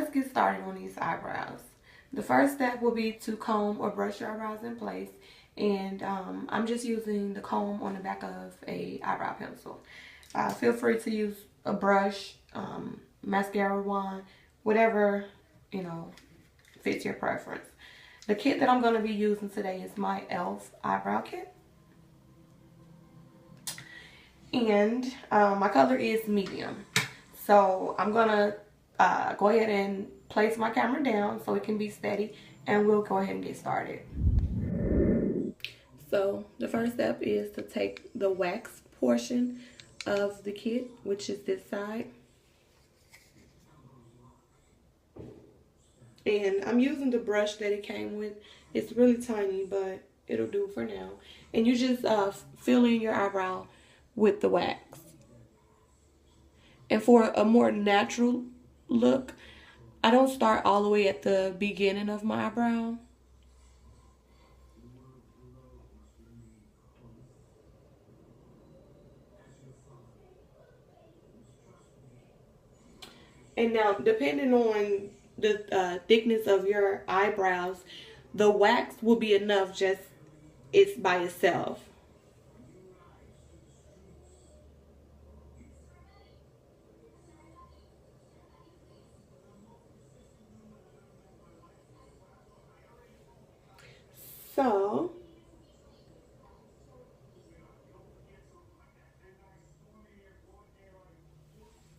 let's get started on these eyebrows. The first step will be to comb or brush your eyebrows in place. And I'm just using the comb on the back of a eyebrow pencil. Feel free to use a brush, mascara wand, whatever, you know, fits your preference. The kit that I'm going to be using today is my e.l.f. eyebrow kit. And my color is medium. So I'm going to go ahead and place my camera down so it can be steady, and we'll go ahead and get started. So the first step is to take the wax portion of the kit, which is this side. And I'm using the brush that it came with. It's really tiny, but it'll do for now. And you just fill in your eyebrow with the wax. And for a more natural look, I don't start all the way at the beginning of my eyebrow. And now, depending on the thickness of your eyebrows, the wax will be enough just it's by itself. So,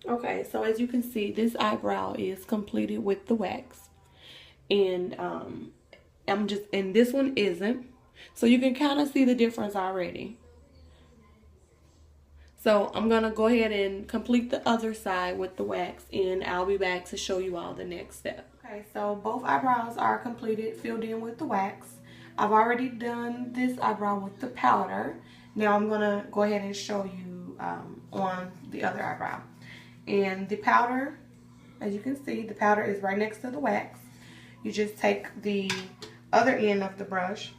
okay, so as you can see, this eyebrow is completed with the wax. And and this one isn't. So you can kind of see the difference already. So I'm going to go ahead and complete the other side with the wax, and I'll be back to show you all the next step. Okay, so both eyebrows are completed, filled in with the wax. I've already done this eyebrow with the powder. Now I'm going to go ahead and show you on the other eyebrow. And the powder, as you can see, the powder is right next to the wax. You just take the other end of the brush,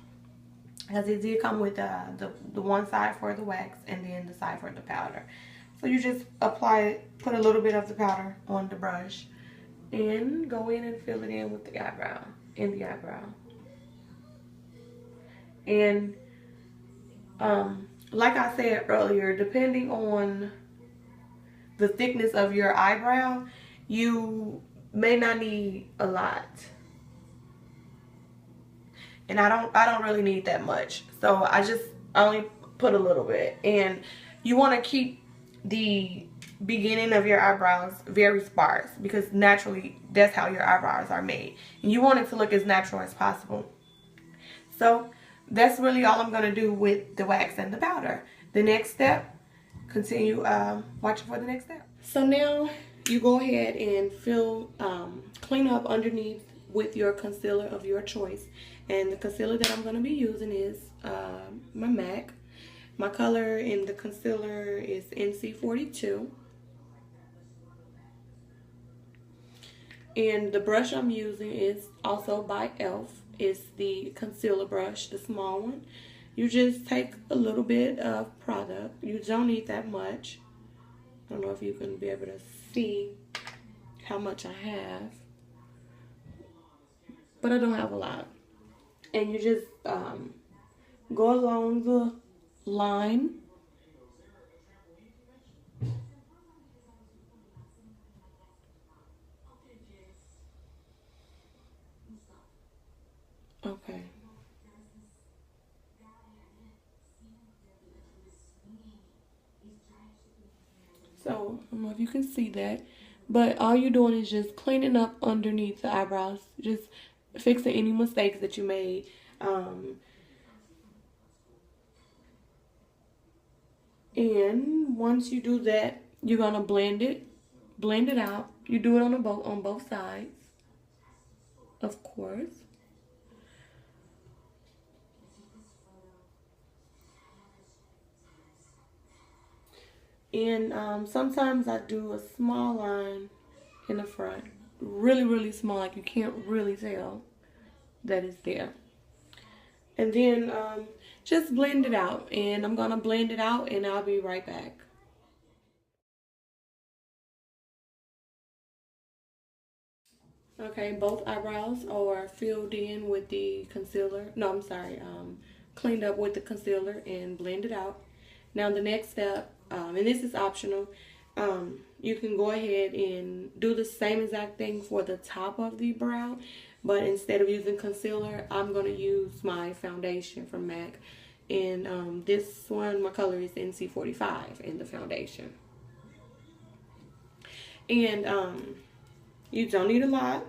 because it did come with the one side for the wax and then the side for the powder. So you just apply it, put a little bit of the powder on the brush, and go in and fill it in with the eyebrow, in the eyebrow. And like I said earlier, depending on the thickness of your eyebrow, you may not need a lot. And I don't really need that much. So I just only put a little bit. And you want to keep the beginning of your eyebrows very sparse, because naturally that's how your eyebrows are made. And you want it to look as natural as possible. So that's really all I'm going to do with the wax and the powder. The next step, continue watching for the next step. So now you go ahead and clean up underneath with your concealer of your choice. And the concealer that I'm going to be using is my MAC. My color in the concealer is NC42. And the brush I'm using is also by e.l.f. It's the concealer brush, the small one. You just take a little bit of product. You don't need that much. I don't know if you can be able to see how much I have, but I don't have a lot. And you just go along the line. Okay. So, I don't know if you can see that, but all you're doing is just cleaning up underneath the eyebrows, just fixing any mistakes that you made. And once you do that, you're gonna blend it out. You do it on both sides, of course. And sometimes I do a small line in the front, really, really small, like you can't really tell that it's there. And then just blend it out, and I'm gonna blend it out, and I'll be right back. Okay, both eyebrows are filled in with the concealer. No, I'm sorry, cleaned up with the concealer and blended out. Now the next step, and this is optional, you can go ahead and do the same exact thing for the top of the brow, but instead of using concealer, I'm going to use my foundation from MAC. And this one, my color is NC45 in the foundation. And you don't need a lot.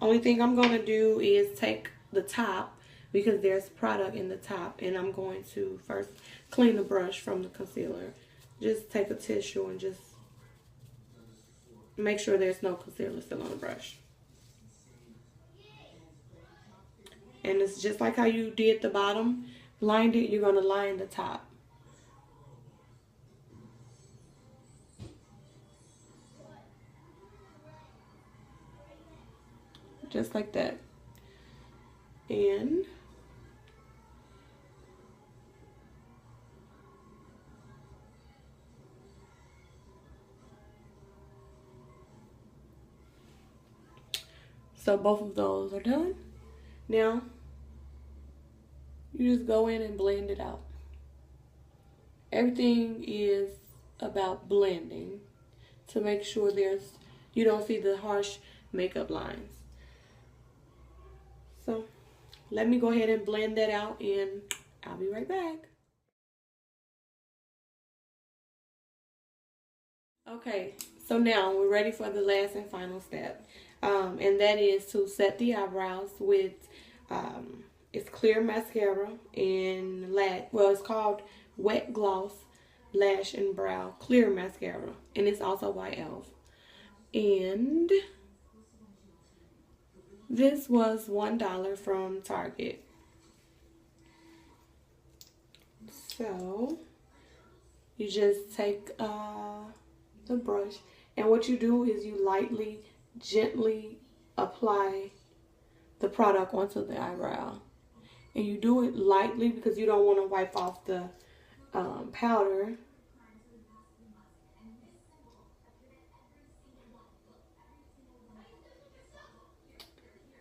Only thing I'm going to do is take the top, because there's product in the top, and I'm going to first clean the brush from the concealer. Just take a tissue and just make sure there's no concealer still on the brush. And it's just like how you did the bottom, lined it, you're going to line the top. Just like that. And so both of those are done. Now, you just go in and blend it out. Everything is about blending to make sure you don't see the harsh makeup lines. So let me go ahead and blend that out, and I'll be right back. Okay, so now we're ready for the last and final step. And that is to set the eyebrows with it's clear mascara and it's called Wet Gloss Lash and Brow Clear Mascara, and it's also by e.l.f. And this was $1 from Target. So you just take the brush, and what you do is you lightly, gently apply the product onto the eyebrow. And you do it lightly because you don't want to wipe off the powder.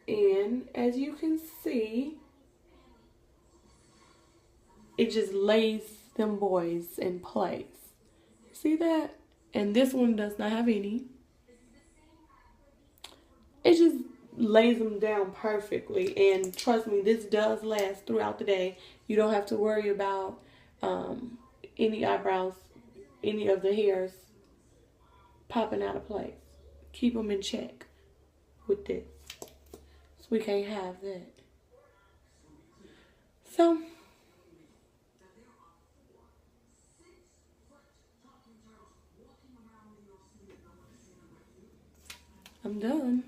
And as you can see, it just lays them boys in place. See that? And this one does not have any. It just lays them down perfectly. And trust me, this does last throughout the day. You don't have to worry about any eyebrows, any of the hairs popping out of place. Keep them in check with this. So we can't have that. So I'm done.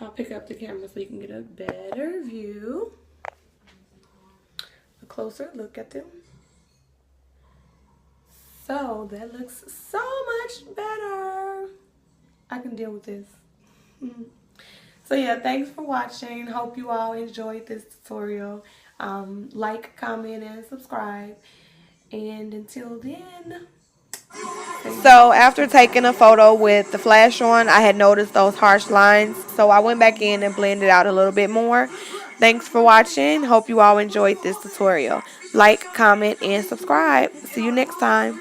I'll pick up the camera so you can get a better view. A closer look at them. So that looks so much better. I can deal with this. So yeah, thanks for watching. Hope you all enjoyed this tutorial. Like, comment, and subscribe. And until then. So after taking a photo with the flash on, I had noticed those harsh lines. So I went back in and blended out a little bit more. Thanks for watching. Hope you all enjoyed this tutorial. Like, comment, and subscribe. See you next time.